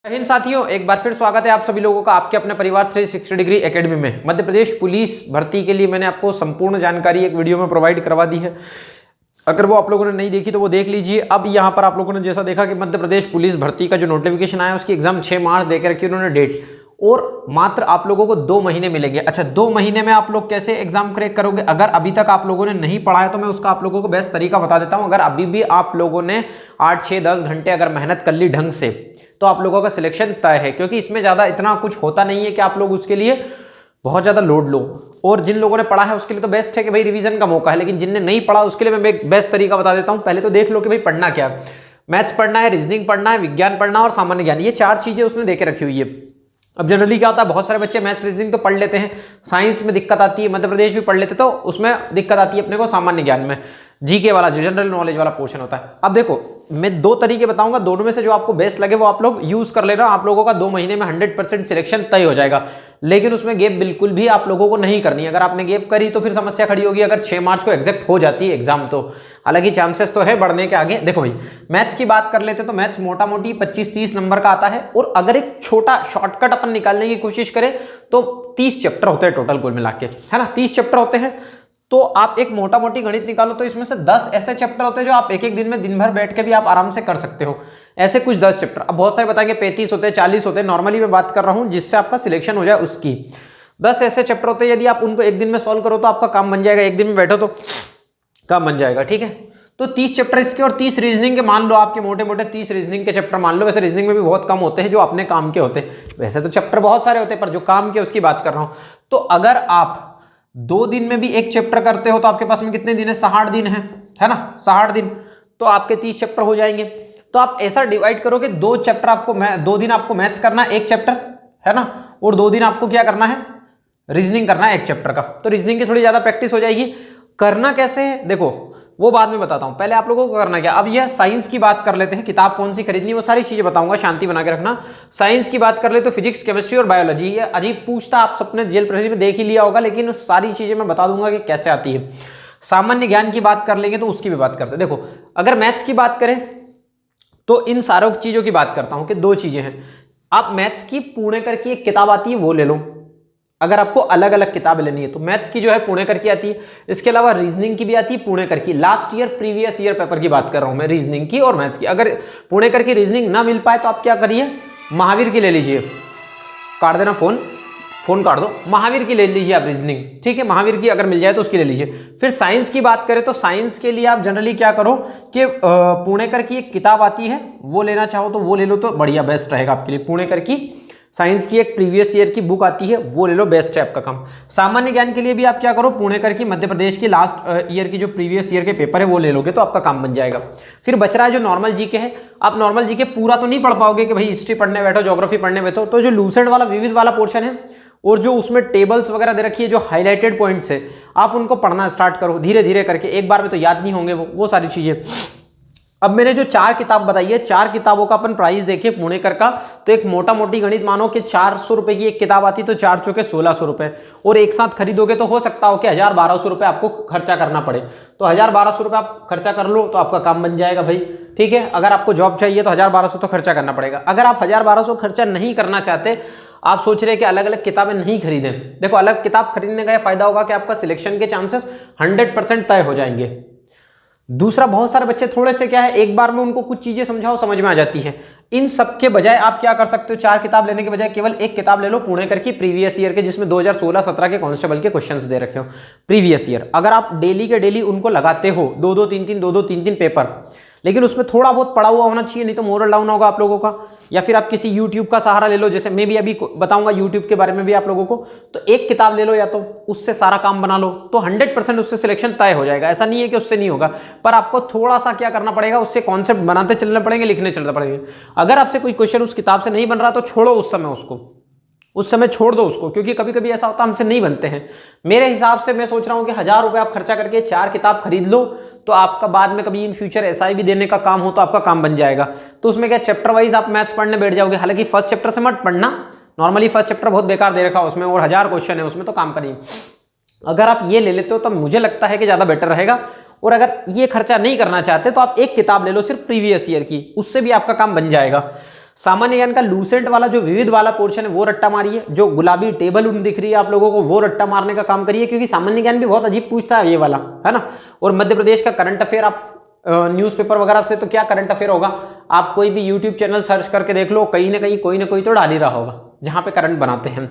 हिंद साथियों, एक बार फिर स्वागत है आप सभी लोगों का आपके अपने परिवार 360 डिग्री एकेडमी में। मध्य प्रदेश पुलिस भर्ती के लिए मैंने आपको संपूर्ण जानकारी एक वीडियो में प्रोवाइड करवा दी है। अगर वो आप लोगों ने नहीं देखी तो वो देख लीजिए। अब यहाँ पर आप लोगों ने जैसा देखा कि मध्य प्रदेश पुलिस भर्ती का जो नोटिफिकेशन आया उसकी एग्जाम 6 मार्च देकर रखी उन्होंने डेट, और मात्र आप लोगों को 2 महीने मिलेंगे। अच्छा, 2 महीने में आप लोग कैसे एग्जाम क्रैक करोगे? अगर अभी तक आप लोगों ने नहीं पढ़ा है तो मैं उसका आप लोगों को बेस्ट तरीका बता देता हूं। अगर अभी भी आप लोगों ने 8, 6, 10 घंटे अगर मेहनत कर ली ढंग से तो आप लोगों का सिलेक्शन तय है, क्योंकि इसमें ज़्यादा इतना कुछ होता नहीं है कि आप लोग उसके लिए बहुत ज़्यादा लोड लो। और जिन लोगों ने पढ़ा है उसके लिए तो बेस्ट है कि भाई रिवीजन का मौका है, लेकिन जिनने नहीं पढ़ा उसके लिए मैं एक बेस्ट तरीका बता देता हूं। पहले तो देख लो कि भाई पढ़ना क्या है। मैथ्स पढ़ना है, रीजनिंग पढ़ना है, विज्ञान पढ़ना और सामान्य ज्ञान, ये 4 चीज़ें उसने देके रखी हुई है। अब जनरली क्या होता है, बहुत सारे बच्चे मैथ्स रीजनिंग तो पढ़ लेते हैं, साइंस में दिक्कत आती है, मध्य प्रदेश भी पढ़ लेते तो उसमें दिक्कत आती है अपने को सामान्य ज्ञान में, जीके वाला जो जनरल नॉलेज वाला पोर्शन होता है। अब देखो, मैं 2 तरीके बताऊंगा, दोनों में से जो आपको बेस्ट लगे वो आप लोग यूज कर लेना। आप लोगों का 2 महीने में 100% सिलेक्शन तय हो जाएगा, लेकिन उसमें गेप बिल्कुल भी आप लोगों को नहीं करनी। अगर आपने गेप करी तो फिर समस्या खड़ी होगी। अगर 6 मार्च को एग्जैक्ट हो जाती है एग्जाम तो हालांकि चांसेस तो है बढ़ने के आगे। देखो भाई, मैथ्स की बात कर लेते तो मैथ्स मोटा मोटी 25-30 नंबर का आता है, और अगर एक छोटा शॉर्टकट अपन निकालने की कोशिश करें तो 30 चैप्टर होते हैं टोटल कुल मिला के, है ना। 30 चैप्टर होते हैं, तो आप एक मोटा मोटी गणित निकालो तो इसमें से 10 ऐसे चैप्टर होते हैं जो आप एक दिन में दिन भर बैठ के भी आप आराम से कर सकते हो। ऐसे कुछ 10 चैप्टर। अब बहुत सारे बताएंगे 35 होते हैं, 40 होते हैं, नॉर्मली मैं बात कर रहा हूं जिससे आपका सिलेक्शन हो जाए उसकी। 10 ऐसे चैप्टर होते हैं, यदि आप उनको एक दिन में सॉल्व करो तो आपका काम बन जाएगा। एक दिन में बैठो तो काम बन जाएगा, ठीक है। तो 30 चैप्टर इसके और 30 रीजनिंग के मान लो, आपके मोटे मोटे 30 रीजनिंग के चैप्टर मान लो। वैसे रीजनिंग में भी बहुत कम होते हैं जो अपने काम के होते हैं, वैसे तो चैप्टर बहुत सारे होते हैं पर जो काम के उसकी बात कर रहा हूं। तो अगर आप 2 दिन में भी एक चैप्टर करते हो तो आपके पास में कितने दिन है? 60 दिन है ना। 60 दिन तो आपके 30 चैप्टर हो जाएंगे। तो आप ऐसा डिवाइड करो कि 2 चैप्टर आपको 2 दिन आपको मैथ्स करना है 1 चैप्टर, है ना, और 2 दिन आपको क्या करना है? रीजनिंग करना है 1 चैप्टर का। तो रीजनिंग की थोड़ी ज्यादा प्रैक्टिस हो जाएगी। करना कैसे है देखो, वो बाद में बताता हूं, पहले आप लोगों को करना क्या। अब यह साइंस की बात कर लेते हैं, किताब कौन सी खरीदनी वो सारी चीजें बताऊंगा, शांति बना के रखना। साइंस की बात कर ले तो फिजिक्स, केमिस्ट्री और बायोलॉजी। ये अजीब पूछता, आप सबने जेल प्रहरी में देख ही लिया होगा, लेकिन सारी चीजें मैं बता दूंगा कि कैसे आती है। सामान्य ज्ञान की बात कर लेंगे तो उसकी भी बात करते हैं। देखो, अगर मैथ्स की बात करें तो इन सारों चीजों की बात करता हूं कि 2 चीजें हैं। आप मैथ्स की पुणेकर की एक किताब आती है वो ले लो, अगर आपको अलग अलग किताबें लेनी है तो। मैथ्स की जो है पुणेकर की आती है, इसके अलावा रीजनिंग की भी आती है पुणेकर की। Last year previous year paper की बात कर रहा हूं मैं, रीजनिंग की और मैथ्स की। अगर पुणेकर की रीजनिंग ना मिल पाए तो आप क्या करिए, महावीर की ले लीजिए। काट देना फोन काट दो, महावीर की ले लीजिए आप रीजनिंग, ठीक है। महावीर की अगर मिल जाए तो उसकी ले लीजिए। फिर साइंस की बात करें तो साइंस के लिए आप जनरली क्या करो कि पुणेकर की एक किताब आती है वो लेना चाहो तो वो ले लो, तो बढ़िया बेस्ट रहेगा आपके लिए। पुणेकर की साइंस की एक प्रीवियस ईयर की बुक आती है वो ले लो, बेस्ट है आपका काम। सामान्य ज्ञान के लिए भी आप क्या करो, पुणेकर की मध्य प्रदेश की लास्ट ईयर की जो प्रीवियस ईयर के पेपर है वो ले लोगे तो आपका काम बन जाएगा। फिर बच रहा है जो नॉर्मल जीके है। आप नॉर्मल जीके पूरा तो नहीं पढ़ पाओगे कि भाई हिस्ट्री पढ़ने बैठो, ज्योग्राफी पढ़ने बैठो, तो जो लूसेंट वाला विविध वाला पोर्शन है और जो उसमें टेबल्स वगैरह दे रखी है, जो हाईलाइटेड पॉइंट्स है, आप उनको पढ़ना स्टार्ट करो धीरे धीरे करके। एक बार में तो याद नहीं होंगे वो सारी चीजें। अब मैंने जो 4 किताब बताई है, 4 किताबों का अपन प्राइस देखिए पुणेकर का, तो एक मोटा मोटी गणित मानो कि 400 रुपए की एक किताब आती, तो 4 चौके 1600 रुपए, और एक साथ खरीदोगे तो हो सकता हो कि 1000-1200 रुपए आपको खर्चा करना पड़े। तो 1000-1200 रुपए आप खर्चा कर लो तो आपका काम बन जाएगा भाई, ठीक है। अगर आपको जॉब चाहिए तो 1000-1200 तो खर्चा करना पड़ेगा। अगर आप 1000-1200 खर्चा नहीं करना चाहते, आप सोच रहे हैं कि अलग अलग किताबें नहीं खरीदें, देखो अलग किताब खरीदने का यह फायदा होगा कि आपका सिलेक्शन के चांसेस 100% तय हो जाएंगे। दूसरा, बहुत सारे बच्चे थोड़े से क्या है, एक बार में उनको कुछ चीजें समझाओ समझ में आ जाती है। इन सब के बजाय आप क्या कर सकते हो, 4 किताब लेने के बजाय केवल 1 किताब ले लो पुणेकर की प्रीवियस ईयर के, जिसमें 2016-17 के कांस्टेबल के क्वेश्चंस दे रखे हो प्रीवियस ईयर। अगर आप डेली के डेली उनको लगाते हो, 2-2 3-3 पेपर, लेकिन उसमें थोड़ा बहुत पढ़ा हुआ होना चाहिए, नहीं तो मोरल डाउन होगा आप लोगों का। या फिर आप किसी यूट्यूब का सहारा ले लो, जैसे मैं भी अभी बताऊंगा यूट्यूब के बारे में भी आप लोगों को। तो 1 किताब ले लो या तो उससे सारा काम बना लो, तो 100% उससे सिलेक्शन तय हो जाएगा। ऐसा नहीं है कि उससे नहीं होगा, पर आपको थोड़ा सा क्या करना पड़ेगा, उससे कॉन्सेप्ट बनाते चलने पड़ेंगे, लिखने चलना पड़ेगा। अगर आपसे कोई क्वेश्चन उस किताब से नहीं बन रहा तो छोड़ो उस समय छोड़ दो उसको, क्योंकि कभी कभी ऐसा होता है हमसे नहीं बनते हैं। मेरे हिसाब से मैं सोच रहा हूं कि 1000 रुपए आप खर्चा करके 4 किताब खरीद लो, तो आपका बाद में कभी इन फ्यूचर SI देने का काम हो तो आपका काम बन जाएगा। तो उसमें क्या, चैप्टर वाइज आप मैथ्स पढ़ने बैठ जाओगे। हालांकि फर्स्ट चैप्टर से मत पढ़ना, नॉर्मली फर्स्ट चैप्टर बहुत बेकार दे रखा है उसमें, और 1000 क्वेश्चन है उसमें, तो काम करिए। अगर आप ये ले लेते हो तो मुझे लगता है कि ज्यादा बेटर रहेगा। और अगर ये खर्चा नहीं करना चाहते तो आप 1 किताब ले लो सिर्फ प्रीवियस ईयर की, उससे भी आपका काम बन जाएगा। सामान्य ज्ञान का लूसेंट वाला जो विविध वाला पोर्शन है वो रट्टा मारिए, जो गुलाबी टेबल उन दिख रही है आप लोगों को वो रट्टा मारने का काम करिए, क्योंकि सामान्य ज्ञान भी बहुत अजीब पूछता है ये वाला, है ना। और मध्य प्रदेश का करंट अफेयर आप न्यूज़पेपर वगैरह से तो क्या करंट अफेयर होगा, आप कोई भी यूट्यूब चैनल सर्च करके देख लो, कहीं ना कहीं कोई ना कोई तो डाल ही रहा होगा जहां पे करंट बनाते हैं।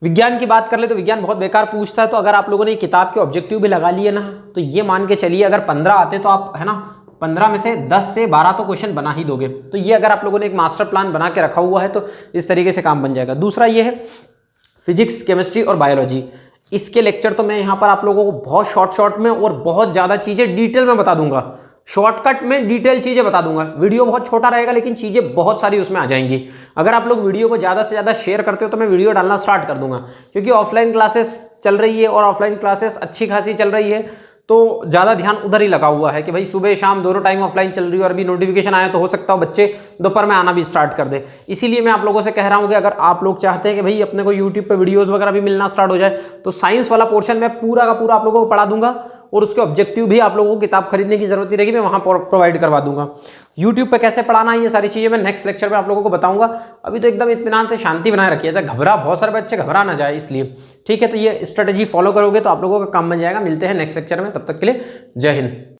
विज्ञान की बात कर ले तो विज्ञान बहुत बेकार पूछता है, तो अगर आप लोगों ने किताब के ऑब्जेक्टिव भी लगा लिए ना, तो ये मान के चलिए अगर 15 आते तो आप, है ना, 15 में से 10 से 12 तो क्वेश्चन बना ही दोगे। तो ये अगर आप लोगों ने एक मास्टर प्लान बना के रखा हुआ है तो इस तरीके से काम बन जाएगा। दूसरा ये है फिजिक्स, केमिस्ट्री और बायोलॉजी, इसके लेक्चर तो मैं यहाँ पर आप लोगों को बहुत शॉर्ट में और बहुत ज़्यादा चीज़ें डिटेल में बता दूंगा, शॉर्टकट में डिटेल चीज़ें बता दूंगा। वीडियो बहुत छोटा रहेगा लेकिन चीज़ें बहुत सारी उसमें आ जाएंगी। अगर आप लोग वीडियो को ज़्यादा से ज़्यादा शेयर करते हो तो मैं वीडियो डालना स्टार्ट कर दूंगा, क्योंकि ऑफलाइन क्लासेस चल रही है और ऑफलाइन क्लासेस अच्छी खासी चल रही है, तो ज़्यादा ध्यान उधर ही लगा हुआ है कि भाई सुबह शाम दोनों टाइम ऑफलाइन चल रही है, और अभी नोटिफिकेशन आया तो हो सकता है बच्चे दोपहर में आना भी स्टार्ट कर दे। इसीलिए मैं आप लोगों से कह रहा हूँ कि अगर आप लोग चाहते हैं कि भाई अपने को यूट्यूब पे वीडियोस वगैरह भी मिलना स्टार्ट हो जाए, तो साइंस वाला पोर्शन मैं पूरा का पूरा आप लोगों को पढ़ा दूंगा, और उसके ऑब्जेक्टिव भी आप लोगों को किताब खरीदने की जरूरत नहीं रहेगी, मैं वहां प्रोवाइड करवा दूंगा। यूट्यूब पे कैसे पढ़ाना है ये सारी चीजें मैं नेक्स्ट लेक्चर में आप लोगों को बताऊंगा। अभी तो एकदम इत्मीनान से शांति बनाए रखिए, अच्छा घबरा, बहुत सारे बच्चे घबरा ना जाए इसलिए, ठीक है। तो ये स्ट्रेटेजी फॉलो करोगे तो आप लोगों का काम बन जाएगा। मिलते हैं नेक्स्ट लेक्चर में, तब तक के लिए जय हिंद।